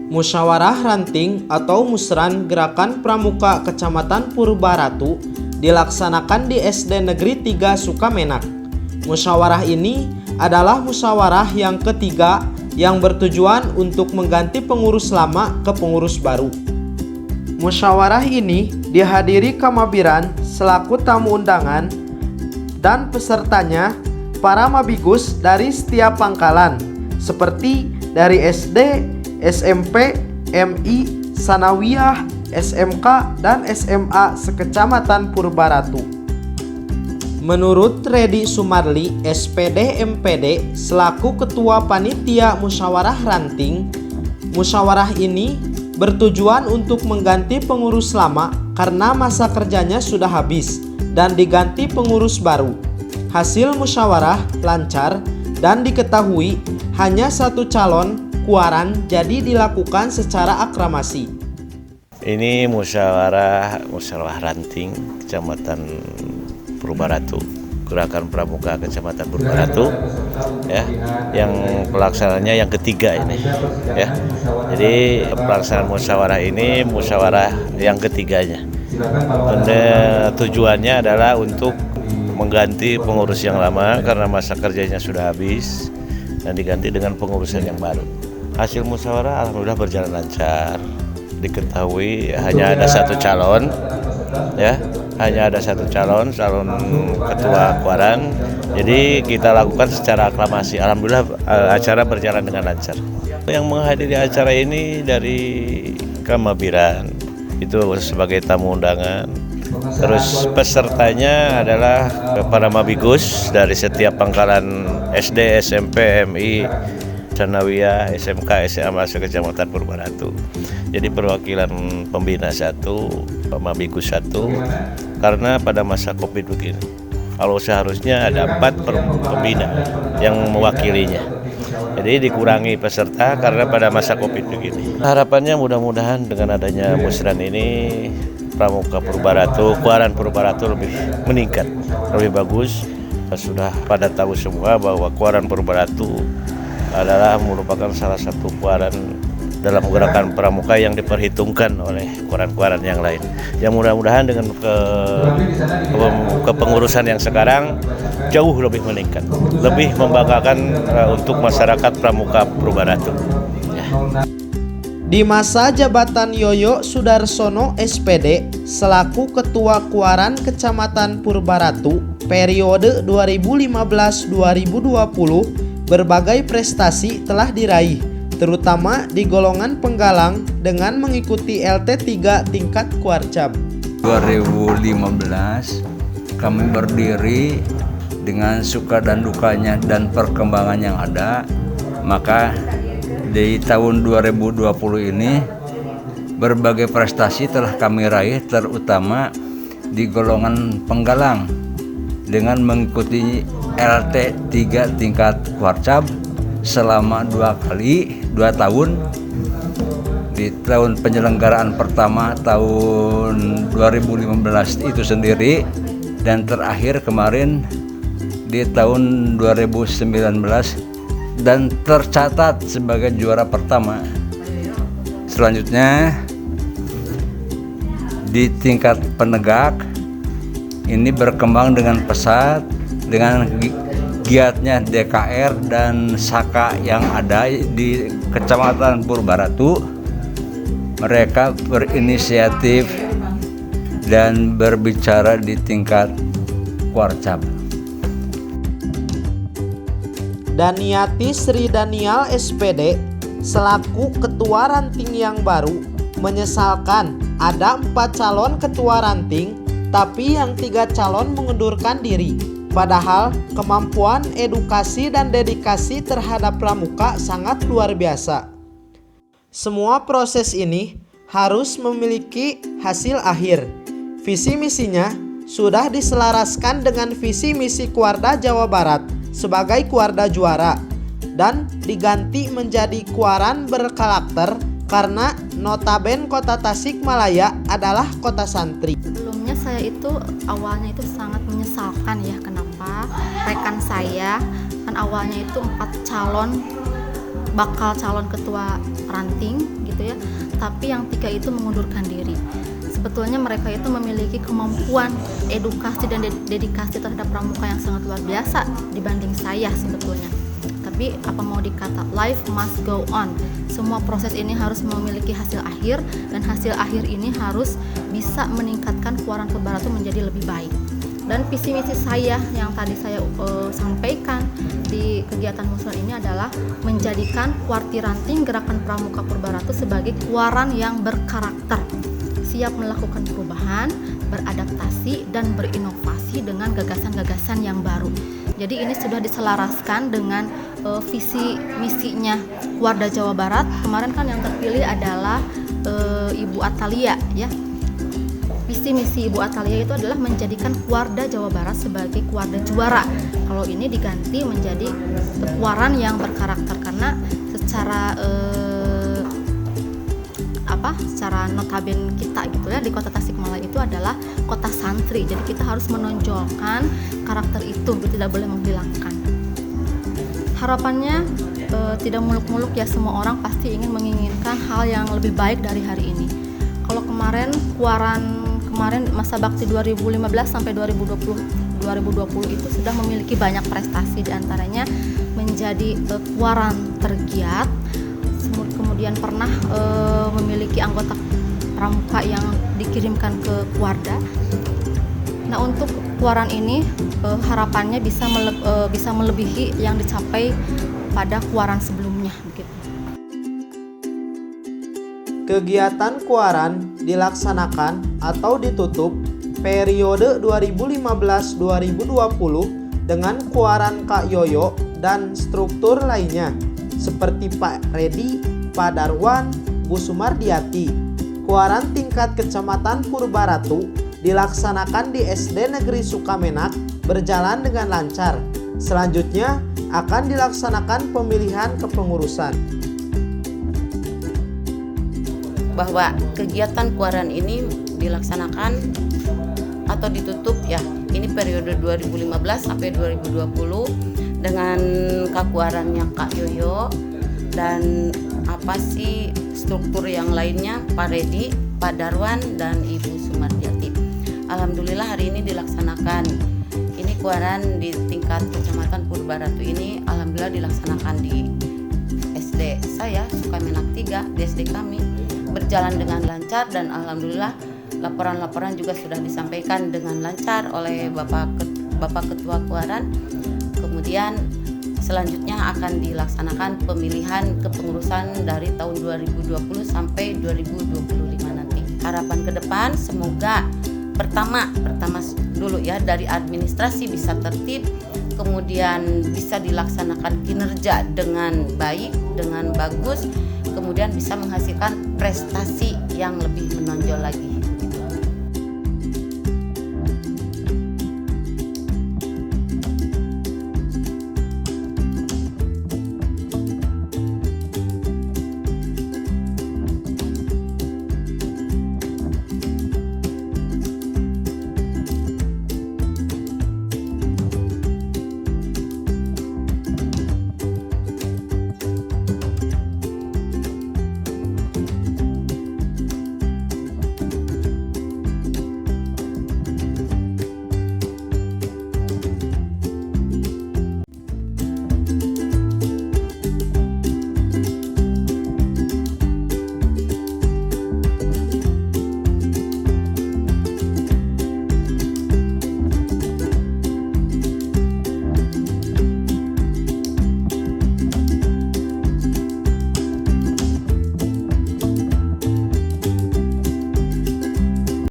Musyawarah Ranting atau Musran Gerakan Pramuka Kecamatan Purbaratu dilaksanakan di SD Negeri 3 Sukamenak. Musyawarah ini adalah musyawarah yang ketiga yang bertujuan untuk mengganti pengurus lama ke pengurus baru. Musyawarah ini dihadiri Kamabiran selaku tamu undangan dan pesertanya para mabigus dari setiap pangkalan seperti dari SD, SMP, MI, Sanawiyah, SMK, dan SMA sekecamatan Purbaratu. Menurut Redi Sumarli, SPD MPD, selaku Ketua Panitia Musyawarah Ranting, musyawarah ini bertujuan untuk mengganti pengurus lama karena masa kerjanya sudah habis dan diganti pengurus baru. Hasil musyawarah lancar dan diketahui hanya satu calon kuaran, jadi dilakukan secara aklamasi. Ini musyawarah ranting Kecamatan Purbaratu, Gerakan Pramuka Kecamatan Purbaratu, ya, yang pelaksananya yang ketiga ini, ya. Jadi pelaksanaan musyawarah ini musyawarah yang ketiganya. Tujuannya adalah untuk mengganti pengurus yang lama karena masa kerjanya sudah habis dan diganti dengan pengurusan yang baru. Hasil musyawarah alhamdulillah berjalan lancar. Diketahui hanya ada satu calon, ya, hanya ada satu calon ketua kuaran. Jadi kita lakukan secara aklamasi. Alhamdulillah acara berjalan dengan lancar. Yang menghadiri acara ini dari Kamabiran itu sebagai tamu undangan. Terus pesertanya adalah para mabigus dari setiap pangkalan SD, SMP, MI, Sanawiyah, SMK, SMA sekecamatan Purbaratu. Jadi perwakilan pembina satu, mabigus satu, karena pada masa Covid begini, kalau seharusnya ada 4 pembina yang mewakilinya. Jadi dikurangi peserta karena pada masa Covid begini. Harapannya mudah-mudahan dengan adanya musran ini, Pramuka Purbaratu, Kuaran Purbaratu lebih meningkat, lebih bagus. Sudah pada tahu semua bahwa Kuaran Purbaratu adalah merupakan salah satu kuaran dalam gerakan pramuka yang diperhitungkan oleh kuaran-kuaran yang lain. Yang mudah-mudahan dengan kepengurusan yang sekarang jauh lebih meningkat, lebih membanggakan untuk masyarakat Pramuka Purbaratu. Ya. Di masa jabatan Yoyo Sudarsono SPD selaku Ketua Kuaran Kecamatan Purbaratu periode 2015-2020, berbagai prestasi telah diraih, terutama di golongan penggalang dengan mengikuti LT3 tingkat Kuarcap. 2015 kami berdiri dengan suka dan dukanya dan perkembangan yang ada. Maka di tahun 2020 ini berbagai prestasi telah kami raih, terutama di golongan penggalang dengan mengikuti LT3 tingkat Kuarcap selama 2 tahun. Di tahun penyelenggaraan pertama tahun 2015 itu sendiri, dan terakhir kemarin di tahun 2019, dan tercatat sebagai juara pertama. Selanjutnya di tingkat penegak ini berkembang dengan pesat dengan giatnya DKR dan SAKA yang ada di Kecamatan Purbaratu. Mereka berinisiatif dan berbicara di tingkat Kuarcap. Daniati Sri Danial SPD selaku Ketua Ranting yang baru menyesalkan ada 4 calon Ketua Ranting, tapi yang 3 calon mengundurkan diri. Padahal kemampuan edukasi dan dedikasi terhadap pramuka sangat luar biasa. Semua proses ini harus memiliki hasil akhir. Visi misinya sudah diselaraskan dengan visi misi Kuarda Jawa Barat sebagai Kuarda juara dan diganti menjadi Kuaran berkarakter karena notaben kota Tasikmalaya adalah kota santri. Sebelumnya saya itu awalnya itu sangat menyesalkan ya. Kenapa? Rekan saya kan awalnya itu 4 bakal calon ketua ranting gitu ya, tapi yang 3 itu mengundurkan diri. Sebetulnya mereka itu memiliki kemampuan edukasi dan dedikasi terhadap pramuka yang sangat luar biasa dibanding saya sebetulnya. Tapi apa mau dikata, life must go on. Semua proses ini harus memiliki hasil akhir, dan hasil akhir ini harus bisa meningkatkan Kuaran Purbaratu menjadi lebih baik. Dan visi misi saya yang tadi saya sampaikan di kegiatan musrah ini adalah menjadikan Kuarti Ranting Gerakan Pramuka Purbaratu sebagai kuaran yang berkarakter, siap melakukan perubahan, beradaptasi, dan berinovasi dengan gagasan-gagasan yang baru. Jadi ini sudah diselaraskan dengan visi misinya Kuarda Jawa Barat. Kemarin kan yang terpilih adalah Ibu Atalia ya. Visi misi Ibu Atalia itu adalah menjadikan Kuarda Jawa Barat sebagai Kuarda juara. Kalau ini diganti menjadi kuaran yang berkarakter, karena secara secara notaben kita gitu ya, di kota Tasikmalaya itu adalah kota santri. Jadi kita harus menonjolkan karakter itu, tidak boleh menghilangkan. Harapannya tidak muluk-muluk ya, semua orang pasti menginginkan hal yang lebih baik dari hari ini. Kalau kemarin masa bakti 2015 sampai 2020 itu sudah memiliki banyak prestasi, diantaranya menjadi kuaran tergiat, kemudian pernah memiliki anggota pramuka yang dikirimkan ke Kuarda. Nah, untuk kuaran ini harapannya bisa melebihi yang dicapai pada kuaran sebelumnya begitu. Kegiatan kuaran dilaksanakan atau ditutup periode 2015-2020 dengan kuaran Kak Yoyo dan struktur lainnya seperti Pak Redi, Pak Darwan, Bu Sumardiati. Kuaran tingkat Kecamatan Purbaratu dilaksanakan di SD Negeri Sukamenak berjalan dengan lancar. Selanjutnya akan dilaksanakan pemilihan kepengurusan. Bahwa kegiatan kuaran ini dilaksanakan atau ditutup ya, ini periode 2015 sampai 2020 dengan kakuarannya Kak Yoyo dan struktur yang lainnya, Pak Redi, Pak Darwan, dan Ibu Sumardiati. Alhamdulillah hari ini dilaksanakan. Ini kuaran di tingkat Kecamatan Purbaratu ini alhamdulillah dilaksanakan di SD saya Sukamenak 3, di SD kami berjalan dengan lancar, dan alhamdulillah laporan-laporan juga sudah disampaikan dengan lancar oleh Bapak Ketua Kuaran. Kemudian selanjutnya akan dilaksanakan pemilihan kepengurusan dari tahun 2020 sampai 2025 nanti. Harapan ke depan semoga pertama dulu ya, dari administrasi bisa tertib, kemudian bisa dilaksanakan kinerja dengan baik, dengan bagus, kemudian bisa menghasilkan prestasi yang lebih menonjol lagi.